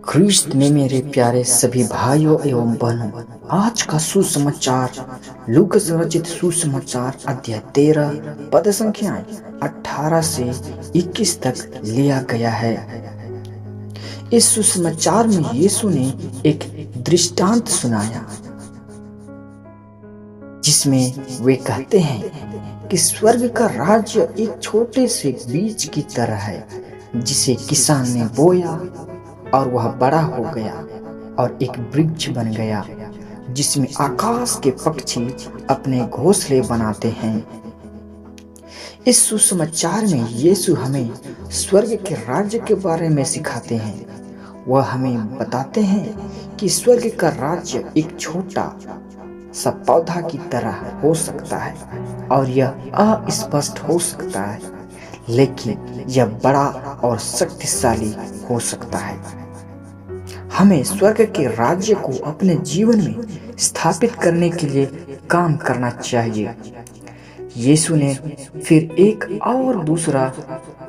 ख्रीस्त में मेरे प्यारे सभी भाइयों एवं बहनों, आज का सुसमाचार लूकास रचित सुसमाचार अध्याय 13 पद संख्याएं 18 से 21 तक लिया गया है। इस सुसमाचार में यीशु ने एक दृष्टांत सुनाया जिसमें वे कहते हैं कि स्वर्ग का राज्य एक छोटे से बीज की तरह है जिसे किसान ने बोया और वह बड़ा हो गया और एक वृक्ष बन गया जिसमें आकाश के पक्षी अपने घोंसले बनाते हैं। इस सुसमाचार में यीशु हमें स्वर्ग के राज्य के बारे में सिखाते हैं। वह हमें बताते हैं कि स्वर्ग का राज्य एक छोटा सा पौधा की तरह हो सकता है और यह अस्पष्ट हो सकता है, लेकिन यह बड़ा और शक्तिशाली हो सकता है। हमें स्वर्ग के राज्य को अपने जीवन में स्थापित करने के लिए काम करना चाहिए। यीशु ने फिर एक और दूसरा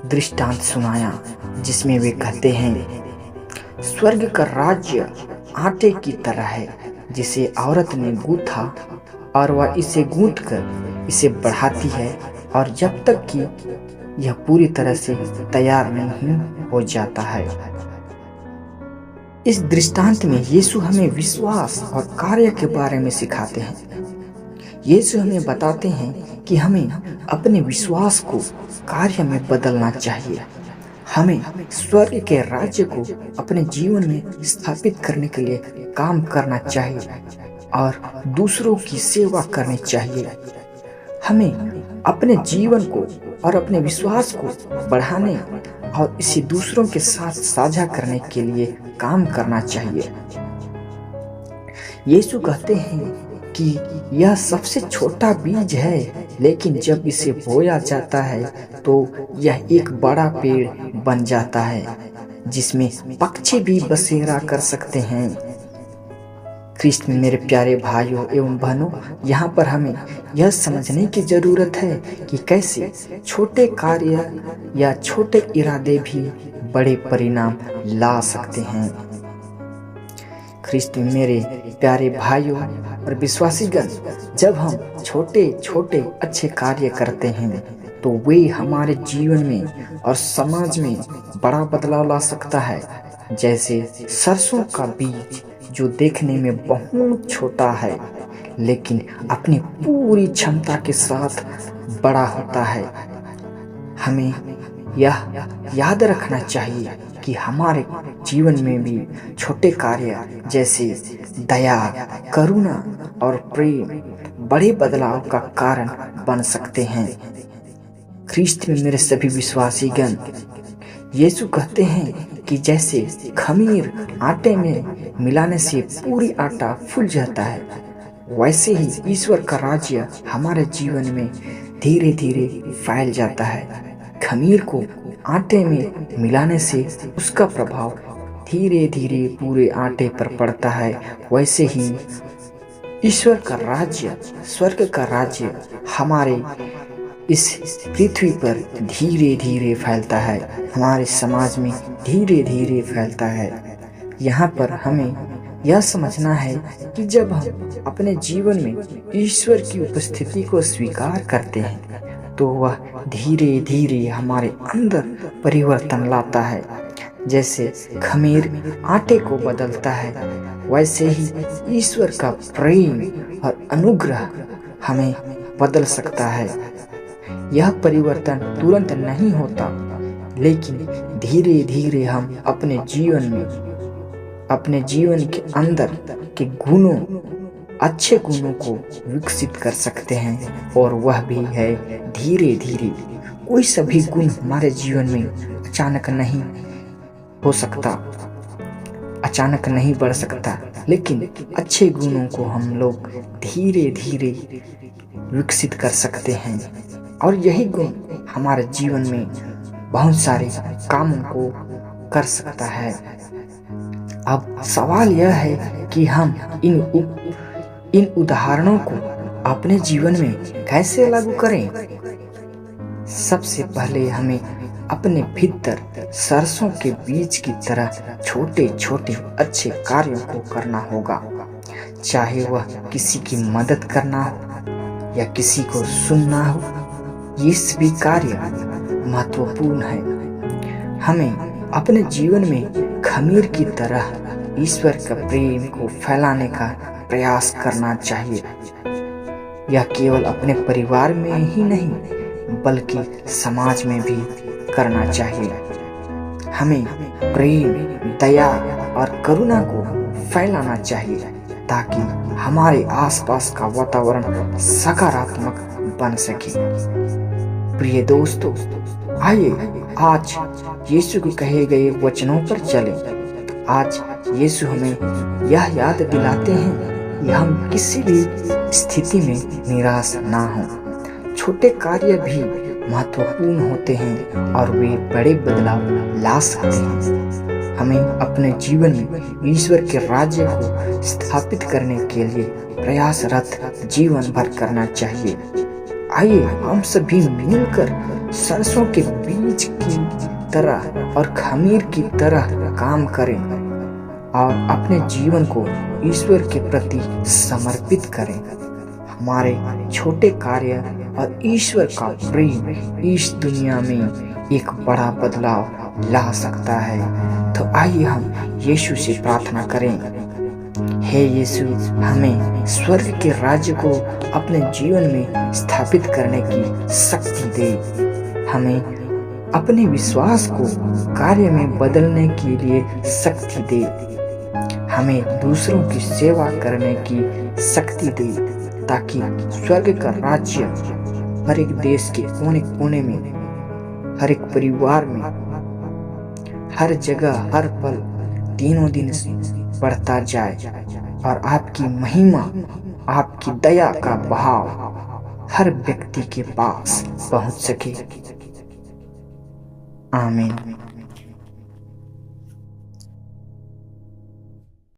दृष्टांत सुनाया जिसमें वे कहते हैं, स्वर्ग का राज्य आटे की तरह है जिसे औरत ने गूंथा और वह इसे गूंथकर इसे बढ़ाती है और जब तक कि यह पूरी तरह से तैयार नहीं हो जाता है। इस दृष्टांत में यीशु हमें विश्वास और कार्य के बारे में सिखाते हैं। यीशु हमें बताते हैं कि हमें अपने विश्वास को कार्य में बदलना चाहिए। हमें स्वर्ग के राज्य को अपने जीवन में स्थापित करने के लिए काम करना चाहिए और दूसरों की सेवा करनी चाहिए। हमें अपने जीवन को और अपने विश्वास को बढ़ाने और इसे दूसरों के साथ साझा करने के लिए काम करना चाहिए। यीशु कहते हैं कि यह सबसे छोटा बीज है, लेकिन जब इसे बोया जाता है तो यह एक बड़ा पेड़ बन जाता है जिसमें पक्षी भी बसेरा कर सकते हैं। ख्रीस्त में मेरे प्यारे भाइयों एवं बहनों, यहाँ पर हमें यह समझने की जरूरत है कि कैसे छोटे कार्य या छोटे इरादे भी बड़े परिणाम ला सकते हैं। ख्रीस्त में मेरे प्यारे भाइयों और विश्वासीगण, जब हम छोटे छोटे अच्छे कार्य करते हैं तो वे हमारे जीवन में और समाज में बड़ा बदलाव ला सकता है। जैसे सरसों का बीज जो देखने में बहुत छोटा है लेकिन अपनी पूरी क्षमता के साथ बड़ा होता है। हमें यह याद रखना चाहिए कि हमारे जीवन में भी छोटे कार्य जैसे दया, करुणा और प्रेम बड़े बदलाव का कारण बन सकते हैं। ख्रीस्त में मेरे सभी विश्वासीगण, यीशु कहते हैं कि जैसे खमीर आटे में मिलाने से पूरी आटा फूल जाता है, वैसे ही ईश्वर का राज्य हमारे जीवन में धीरे धीरे फैल जाता है। खमीर को आटे में मिलाने से उसका प्रभाव धीरे धीरे पूरे आटे पर पड़ता है, वैसे ही ईश्वर का राज्य, स्वर्ग का राज्य हमारे इस पृथ्वी पर धीरे धीरे फैलता है, हमारे समाज में धीरे धीरे फैलता है। यहाँ पर हमें यह समझना है कि जब हम अपने जीवन में ईश्वर की उपस्थिति को स्वीकार करते हैं तो वह धीरे धीरे हमारे अंदर परिवर्तन लाता है। जैसे खमीर आटे को बदलता है, वैसे ही ईश्वर का प्रेम और अनुग्रह हमें बदल सकता है। यह परिवर्तन तुरंत नहीं होता, लेकिन धीरे धीरे हम अपने जीवन के अंदर के गुणों, अच्छे गुणों को विकसित कर सकते हैं और वह भी है धीरे धीरे। कोई सभी गुण हमारे जीवन में अचानक नहीं हो सकता, अचानक नहीं बढ़ सकता, लेकिन अच्छे गुणों को हम लोग धीरे धीरे विकसित कर सकते हैं और यही गुण हमारे जीवन में बहुत सारे कामों को कर सकता है। अब सवाल यह है कि हम इन उदाहरणों को अपने जीवन में कैसे लागू करें। सबसे पहले हमें अपने भीतर सरसों के बीज की तरह छोटे छोटे अच्छे कार्यों को करना होगा, चाहे वह किसी की मदद करना हो या किसी को सुनना हो। ये सभी कार्य महत्वपूर्ण है। हमें अपने जीवन में खमीर की तरह ईश्वर का प्रेम को फैलाने का प्रयास करना चाहिए। यह केवल अपने परिवार में ही नहीं बल्कि समाज में भी करना चाहिए। हमें प्रेम, दया और करुणा को फैलाना चाहिए ताकि हमारे आसपास का वातावरण सकारात्मक बन सके। प्रिय दोस्तों, आइए आज यीशु के कहे गए वचनों पर चलें। आज यीशु हमें यह याद दिलाते हैं कि हम किसी भी स्थिति में निराश ना हों। छोटे कार्य भी महत्वपूर्ण होते हैं और वे बड़े बदलाव ला सकते हैं। हमें अपने जीवन में ईश्वर के राज्य को स्थापित करने के लिए प्रयासरत जीवन भर करना चाहिए। आइए हम सभी मिलकर सरसों के बीज की तरह और खमीर की तरह काम करें और अपने जीवन को ईश्वर के प्रति समर्पित करें। हमारे छोटे कार्य और ईश्वर का प्रेम इस दुनिया में एक बड़ा बदलाव ला सकता है। तो आइए हम यीशु से प्रार्थना करें। हे यीशु, हमें स्वर्ग के राज्य को अपने जीवन में स्थापित करने की शक्ति दे। हमें अपने विश्वास को कार्य में बदलने के लिए शक्ति दे। हमें दूसरों की सेवा करने की शक्ति दे ताकि स्वर्ग का राज्य हर एक देश के कोने कोने में, हर एक परिवार में, हर जगह, हर पल, दिनों दिन बढ़ता जाए और आपकी महिमा, आपकी दया का बहाव हर व्यक्ति के पास पहुंच सके। आमीन।